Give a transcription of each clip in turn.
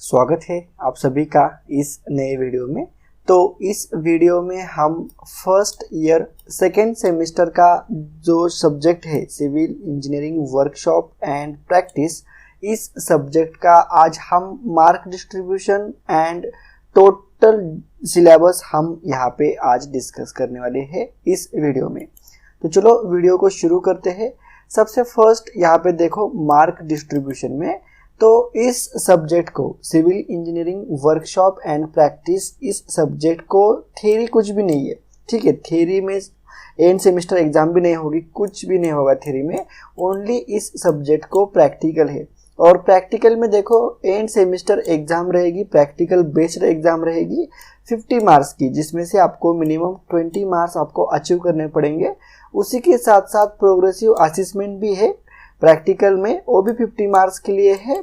स्वागत है आप सभी का इस नए वीडियो में। तो इस वीडियो में हम फर्स्ट ईयर सेकेंड सेमेस्टर का जो सब्जेक्ट है civil engineering workshop and practice, इस सब्जेक्ट का आज हम mark distribution and total syllabus हम यहाँ पे आज डिस्कस करने वाले हैं इस वीडियो में। तो चलो वीडियो को शुरू करते हैं। सबसे फर्स्ट यहाँ पे देखो मार्क डिस्ट्रीब्यूशन में, तो इस सब्जेक्ट को civil engineering workshop and practice, इस सब्जेक्ट को थ्योरी कुछ भी नहीं है, ठीक है। थ्योरी में एंड सेमेस्टर एग्जाम भी नहीं होगी, कुछ भी नहीं होगा थ्योरी में, ओनली इस सब्जेक्ट को प्रैक्टिकल है। और प्रैक्टिकल में देखो एंड सेमेस्टर एग्जाम रहेगी, प्रैक्टिकल बेस्ड एग्जाम रहेगी 50 मार्क्स की, जिसमें से आपको मिनिमम 20 मार्क्स आपको अचीव करने पड़ेंगे। उसी के साथ साथ प्रोग्रेसिव असेसमेंट भी है प्रैक्टिकल में, वो भी 50 मार्क्स के लिए है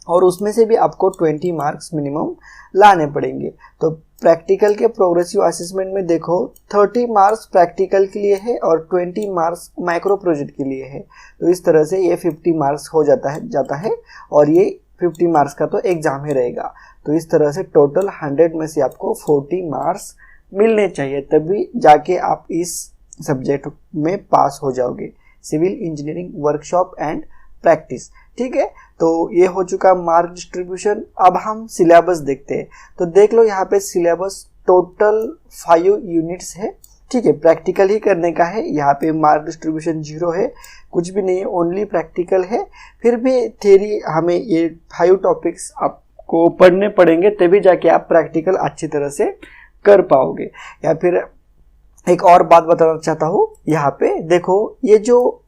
और उसमें से भी आपको 20 मार्क्स मिनिमम लाने पड़ेंगे। तो प्रैक्टिकल के प्रोग्रेसिव असेसमेंट में देखो 30 मार्क्स प्रैक्टिकल के लिए है और 20 मार्क्स माइक्रो प्रोजेक्ट के लिए है। तो इस तरह से ये 50 मार्क्स हो जाता है और ये 50 मार्क्स का तो एग्जाम ही रहेगा। तो इस तरह से टोटल 100 में से आपको 40 मार्क्स मिलने चाहिए, तभी जाके आप इस सब्जेक्ट में पास हो जाओगे, civil engineering workshop and practice, ठीक है। तो ये हो चुका मार्क डिस्ट्रीब्यूशन। अब हम सिलेबस देखते हैं। तो देख लो यहाँ पे सिलेबस टोटल 5 यूनिट्स है, ठीक है। प्रैक्टिकल ही करने का है, यहाँ पे मार्क डिस्ट्रीब्यूशन 0 है, कुछ भी नहीं है, ओनली प्रैक्टिकल है। फिर भी थ्योरी हमें ये 5 टॉपिक्स आपको पढ़ने पड़ेंगे, तभी जाके आप प्रैक्टिकल अच्छी तरह से कर पाओगे। या फिर एक और बात बताना चाहता हूँ, यहाँ पे देखो ये जो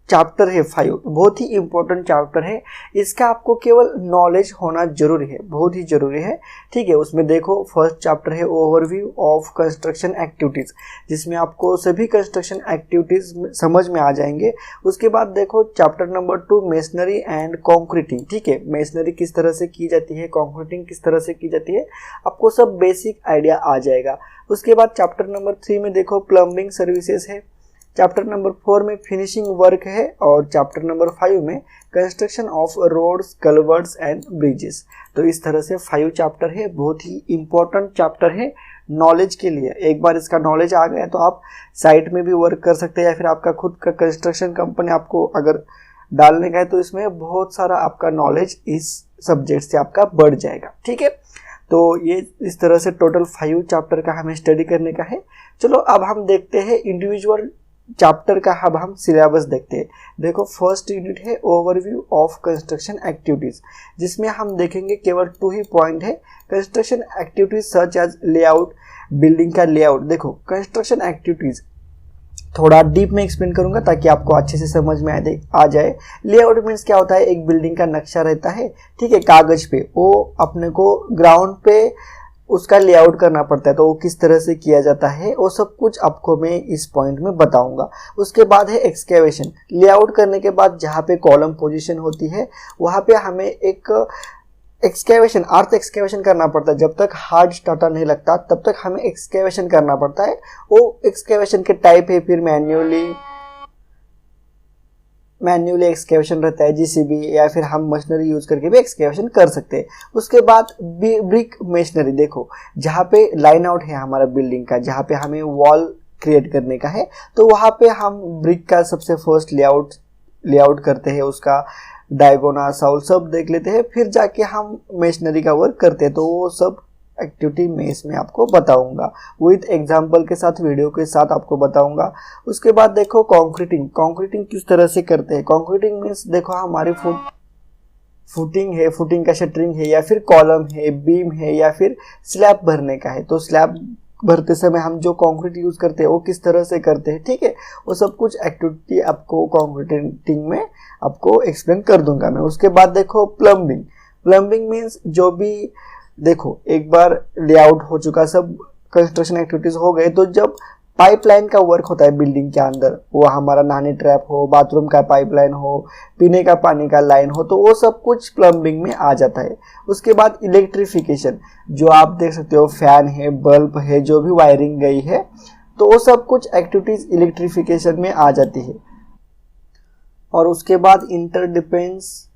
चैप्टर है 5 बहुत ही इंपॉर्टेंट चैप्टर है, इसका आपको केवल नॉलेज होना जरूरी है, बहुत ही जरूरी है, ठीक है। उसमें देखो फर्स्ट चैप्टर है ओवरव्यू ऑफ कंस्ट्रक्शन एक्टिविटीज, जिसमें आपको सभी कंस्ट्रक्शन एक्टिविटीज समझ में आ जाएंगे। उसके बाद देखो chapter number 2 masonry and concreting, ठीक है। मेसनरी किस तरह से की जाती है, कॉन्क्रीटिंग किस तरह से की जाती है, आपको सब बेसिक आइडिया आ जाएगा। उसके बाद चैप्टर नंबर 3 में देखो प्लम्बिंग सर्विसेज है, चैप्टर नंबर 4 में फिनिशिंग वर्क है और चैप्टर नंबर 5 में construction of roads, culverts and bridges. तो इस तरह से 5 चैप्टर है, बहुत ही इंपॉर्टेंट चैप्टर है नॉलेज के लिए। एक बार इसका नॉलेज आ गया तो आप साइट में भी वर्क कर सकते हैं, या फिर आपका खुद का कंस्ट्रक्शन कंपनी आपको अगर डालने का है तो इसमें बहुत सारा आपका नॉलेज इस सब्जेक्ट से आपका बढ़ जाएगा, ठीक है। तो ये इस तरह से टोटल 5 चैप्टर का हमें स्टडी करने का है। चलो अब हम देखते हैं इंडिविजुअल चैप्टर का, अब हम सिलेबस देखते हैं। देखो फर्स्ट यूनिट है ओवरव्यू ऑफ कंस्ट्रक्शन एक्टिविटीज, जिसमें हम देखेंगे केवल 2 ही पॉइंट है, construction activities such as layout, building का लेआउट। देखो कंस्ट्रक्शन एक्टिविटीज थोड़ा डीप में एक्सप्लेन करूंगा ताकि आपको अच्छे से समझ में आ जाए। लेआउट मीन्स क्या होता है, एक बिल्डिंग का नक्शा रहता है, ठीक है, कागज पे, वो अपने को ग्राउंड पे उसका लेआउट करना पड़ता है, तो वो किस तरह से किया जाता है वो सब कुछ आपको मैं इस पॉइंट में बताऊंगा। उसके बाद है एक्सकेवेशन, लेआउट करने के बाद जहाँ पे कॉलम पोजीशन होती है वहाँ पे हमें एक एक्सकेवेशन, अर्थ एक्सकेवेशन करना पड़ता है। जब तक हार्ड स्टार्टर नहीं लगता तब तक हमें एक्सकेवेशन करना पड़ता है। वो एक्सकेवेशन के टाइप है, फिर मैन्युअली एक्सकेवेशन रहता है जीसीबी, या फिर हम मशीनरी यूज करके भी एक्सकेवेशन कर सकते हैं। उसके बाद ब्रिक मेशनरी, देखो जहाँ पे लाइन आउट है हमारा बिल्डिंग का, जहाँ पे हमें वॉल क्रिएट करने का है, तो वहाँ पे हम ब्रिक का सबसे फर्स्ट लेआउट करते हैं, उसका डायगोनल साउल सब देख लेते हैं, फिर जाके हम मेशनरी का वर्क करते हैं। तो वो सब एक्टिविटी मैं इसमें आपको बताऊंगा, विद एग्जांपल के साथ, वीडियो के साथ आपको बताऊंगा। उसके बाद देखो कंक्रीटिंग किस तरह से करते हैं। कंक्रीटिंग मीन्स देखो हमारी फुटिंग है, फुटिंग का शटरिंग है, या फिर कॉलम है, बीम है, या फिर स्लैब भरने का है। तो स्लैब भरते समय हम जो कंक्रीट यूज करते हैं वो किस तरह से करते हैं, ठीक है। वो सब कुछ एक्टिविटी आपको कंक्रीटिंग में आपको एक्सप्लेन कर दूंगा मैं। उसके बाद देखो प्लम्बिंग मीन्स जो भी, देखो एक बार लेआउट हो चुका, सब कंस्ट्रक्शन एक्टिविटीज हो गए, तो जब पाइपलाइन का वर्क होता है बिल्डिंग के अंदर, वो हमारा नहाने ट्रैप हो, बाथरूम का पाइपलाइन हो, पीने का पानी का लाइन हो, तो वो सब कुछ प्लम्बिंग में आ जाता है। उसके बाद इलेक्ट्रिफिकेशन, जो आप देख सकते हो फैन है, बल्ब है, जो भी वायरिंग गई है, तो वो सब कुछ एक्टिविटीज इलेक्ट्रिफिकेशन में आ जाती है। और उसके बाद इंटरडिपेंडेंस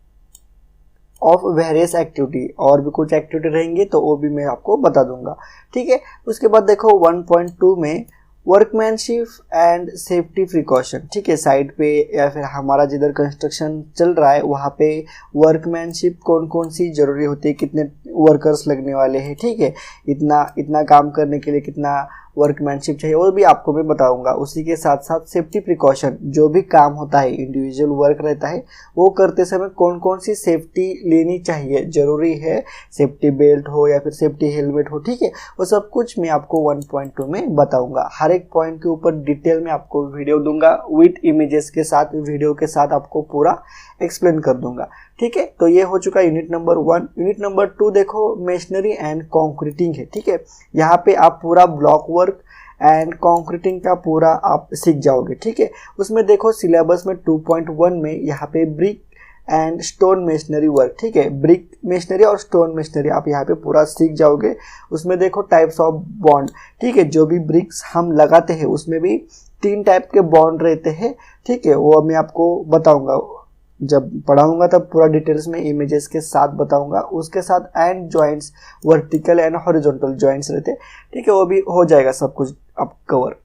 ऑफ वेरियस एक्टिविटी, और भी कुछ एक्टिविटी रहेंगे तो वो भी मैं आपको बता दूंगा, ठीक है। उसके बाद देखो 1.2 में वर्कमैनशिप एंड सेफ्टी प्रिकॉशन, ठीक है। साइट पे या फिर हमारा जिधर कंस्ट्रक्शन चल रहा है वहाँ पे वर्कमैनशिप कौन कौन सी ज़रूरी होती है, कितने वर्कर्स लगने वाले हैं, ठीक है, इतना काम करने के लिए कितना वर्कमैनशिप चाहिए, वो भी आपको मैं बताऊंगा। उसी के साथ साथ सेफ्टी प्रिकॉशन, जो भी काम होता है, इंडिविजुअल वर्क रहता है, वो करते समय कौन कौन सी सेफ्टी लेनी चाहिए, ज़रूरी है, सेफ्टी बेल्ट हो या फिर सेफ्टी हेलमेट हो, ठीक है, वो सब कुछ मैं आपको 1.2 में बताऊंगा। हर एक पॉइंट के ऊपर डिटेल में आपको वीडियो दूंगा, विथ इमेजेस के साथ, वीडियो के साथ आपको पूरा एक्सप्लेन कर दूंगा, ठीक है। तो ये हो चुका यूनिट नंबर 1। यूनिट नंबर 2 देखो मेशनरी एंड कॉन्क्रीटिंग है, ठीक है। यहाँ पे आप पूरा ब्लॉक वर्क एंड कॉन्क्रीटिंग का पूरा आप सीख जाओगे, ठीक है। उसमें देखो सिलेबस में 2.1 में यहाँ पे brick and stone masonry work, ठीक है, ब्रिक मेशनरी और स्टोन मेशनरी आप यहाँ पे पूरा सीख जाओगे। उसमें देखो टाइप्स ऑफ बॉन्ड, ठीक है, जो भी ब्रिक्स हम लगाते हैं उसमें भी 3 टाइप के बॉन्ड रहते हैं, ठीक है, वो मैं आपको बताऊंगा, जब पढ़ाऊंगा तब पूरा डिटेल्स में इमेजेस के साथ बताऊंगा। उसके साथ and joints, vertical and horizontal joints रहते, ठीक है, वो भी हो जाएगा सब कुछ आप कवर।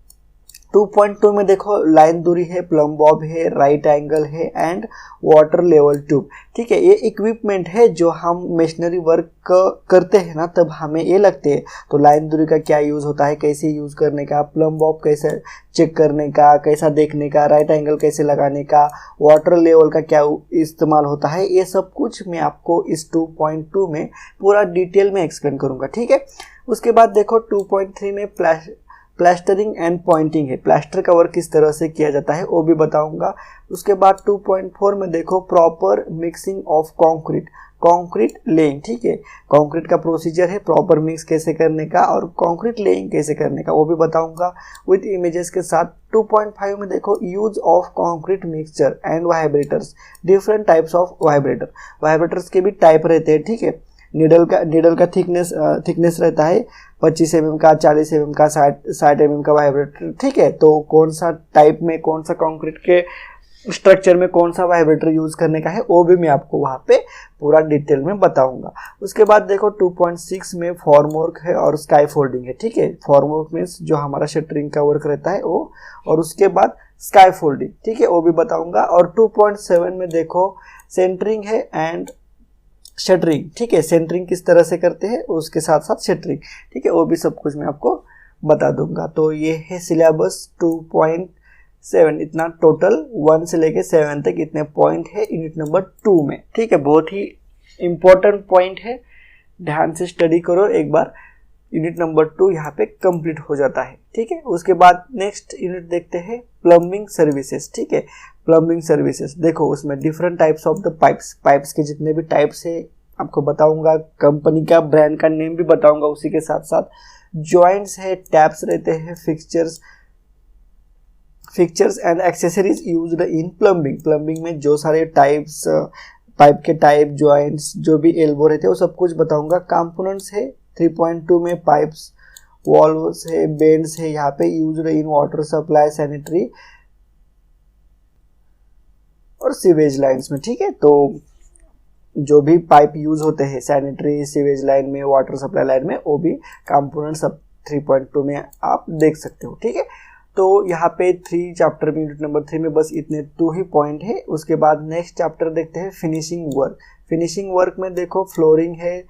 2.2 में देखो लाइन दूरी है, प्लम बॉब है, राइट एंगल है एंड वाटर लेवल ट्यूब, ठीक है। ये इक्विपमेंट है जो हम मशीनरी वर्क करते हैं ना, तब हमें ये लगते हैं। तो लाइन दूरी का क्या यूज़ होता है, कैसे यूज़ करने का, प्लम बॉब कैसे चेक करने का, कैसा देखने का, राइट एंगल कैसे लगाने का, वाटर लेवल का क्या इस्तेमाल होता है, ये सब कुछ मैं आपको इस 2.2 में पूरा डिटेल में एक्सप्लेन करूँगा, ठीक है। उसके बाद देखो 2.3 में प्लास्टरिंग एंड पॉइंटिंग है, प्लास्टर का वर्क किस तरह से किया जाता है वो भी बताऊंगा। उसके बाद 2.4 में देखो proper mixing of concrete laying, ठीक है, कंक्रीट का प्रोसीजर है, प्रॉपर मिक्स कैसे करने का और कंक्रीट लेइंग कैसे करने का वो भी बताऊंगा विद इमेजेस के साथ। 2.5 में देखो use of concrete mixture and vibrators, different types of vibrators के भी टाइप रहते हैं, ठीक है। नीडल का थिकनेस रहता है 25 mm का, 40 mm का, 60 mm का वाइब्रेटर, ठीक है। तो कौन सा टाइप में, कौन सा कंक्रीट के स्ट्रक्चर में कौन सा वाइब्रेटर यूज करने का है वो भी मैं आपको वहाँ पे पूरा डिटेल में बताऊंगा। उसके बाद देखो 2.6 में फॉर्मवर्क है और स्काई फोल्डिंग है, ठीक है। फॉर्मवर्क मीन्स जो हमारा शटरिंग का वर्क रहता है वो, और उसके बाद स्काई फोल्डिंग, ठीक है, वो भी बताऊंगा। और 2.7 में देखो सेंटरिंग है एंड शटरिंग, ठीक है, सेंटरिंग किस तरह से करते हैं उसके साथ साथ शटरिंग, ठीक है, वो भी सब कुछ मैं आपको बता दूंगा। तो ये है सिलेबस 2.7, इतना टोटल 1 से लेके 7 तक इतने पॉइंट है यूनिट नंबर 2 में, ठीक है। बहुत ही इंपॉर्टेंट पॉइंट है, ध्यान से स्टडी करो एक बार। यूनिट नंबर 2 यहाँ पे कंप्लीट हो जाता है, ठीक है। उसके बाद नेक्स्ट यूनिट देखते हैं प्लम्बिंग सर्विसेज, ठीक है। प्लम्बिंग सर्विसेज देखो उसमें different types of the pipes के जितने भी टाइप्स है आपको बताऊंगा, कंपनी का ब्रांड का नेम भी बताऊंगा। उसी के साथ साथ जॉइंट्स है, टैप्स रहते हैं, fixtures and accessories used in plumbing में जो सारे टाइप्स, पाइप के टाइप, जॉइंट्स, जो भी एल्बो रहते हैं वो सब कुछ बताऊंगा। कंपोनेंट्स है 3.2 में पाइप्स, वॉल्व्स है, बेंड्स है, यहाँ पे used in water supply, sanitary और सीवेज लाइन्स में, ठीक है। तो जो भी पाइप यूज होते हैं सैनिटरी, सीवेज लाइन में, वाटर सप्लाई लाइन में, वो भी कंपोनेंट सब 3.2 में आप देख सकते हो, ठीक है। तो यहाँ पे 3 चैप्टर में, यूनिट नंबर 3 में बस इतने 2 ही पॉइंट है। उसके बाद नेक्स्ट चैप्टर देखते हैं फिनिशिंग वर्क में देखो फ्लोरिंग है,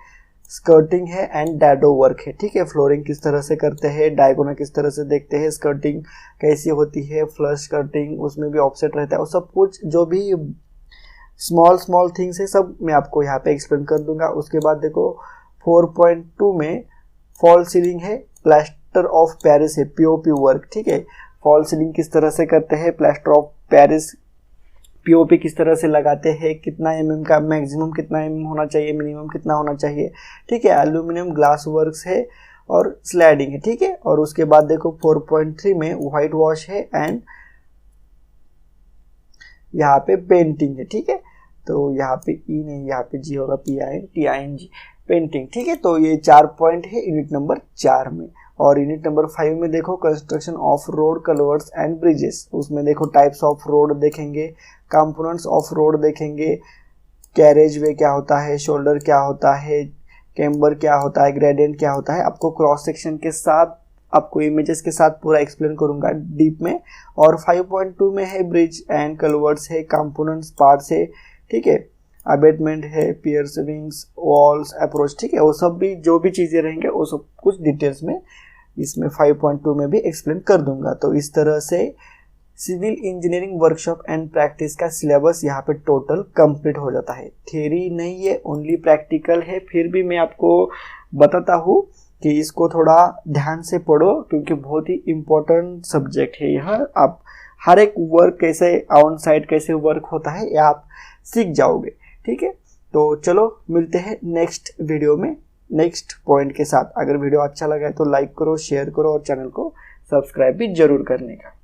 स्कर्टिंग है एंड डैडो वर्क है, ठीक है। फ्लोरिंग किस तरह से करते हैं, डायगोनल किस तरह से देखते हैं, स्कर्टिंग कैसी होती है, फ्लश स्कर्टिंग उसमें भी ऑफसेट रहता है, और सब कुछ जो भी स्मॉल थिंग्स है सब मैं आपको यहाँ पे एक्सप्लेन कर दूंगा। उसके बाद देखो 4.2 में फॉल सीलिंग है, प्लास्टर ऑफ पेरिस है, पीओपी वर्क, ठीक है। फॉल सीलिंग किस तरह से करते हैं, प्लास्टर ऑफ पेरिस पीओपी किस तरह से लगाते हैं, कितना mm का, मैक्सिमम कितना mm होना चाहिए, मिनिमम कितना होना चाहिए, ठीक है। एल्यूमिनियम ग्लास वर्क्स है और स्लाइडिंग है, ठीक है। और उसके बाद देखो 4.3 में व्हाइट वॉश है एंड यहाँ पे पेंटिंग है, ठीक है। तो यहाँ पे ई नहीं, यहाँ पे जी होगा, PINTING, पेंटिंग, ठीक है। तो ये 4 पॉइंट है यूनिट नंबर 4 में। और यूनिट नंबर 5 में देखो construction of road, culverts and bridges, उसमें देखो टाइप्स ऑफ रोड देखेंगे, कंपोनेंट्स ऑफ रोड देखेंगे, कैरेज वे क्या होता है, शोल्डर क्या होता है, कैम्बर क्या होता है, ग्रेडियंट क्या होता है, आपको क्रॉस सेक्शन के साथ, आपको इमेजेस के साथ पूरा एक्सप्लेन करूंगा डीप में। और 5.2 में है ब्रिज एंड कलवर्ट्स है, कंपोनेंट्स पार्ट्स है, ठीक है, अबेटमेंट है, पियर्स विंग्स, वॉल्स, अप्रोच, ठीक है, वो सब भी जो भी चीज़ें रहेंगे वो सब कुछ डिटेल्स में इसमें 5.2 में भी एक्सप्लेन कर दूंगा। तो इस तरह से civil engineering workshop and practice का सिलेबस यहाँ पे टोटल कंप्लीट हो जाता है। थ्योरी नहीं है, ओनली प्रैक्टिकल है। फिर भी मैं आपको बताता हूँ कि इसको थोड़ा ध्यान से पढ़ो, क्योंकि बहुत ही इम्पोर्टेंट सब्जेक्ट है यह। आप हर एक वर्क कैसे ऑन साइट कैसे वर्क होता है ये आप सीख जाओगे, ठीक है। तो चलो मिलते हैं नेक्स्ट वीडियो में नेक्स्ट पॉइंट के साथ। अगर वीडियो अच्छा लगा है तो लाइक करो, शेयर करो और चैनल को सब्सक्राइब भी जरूर करने का।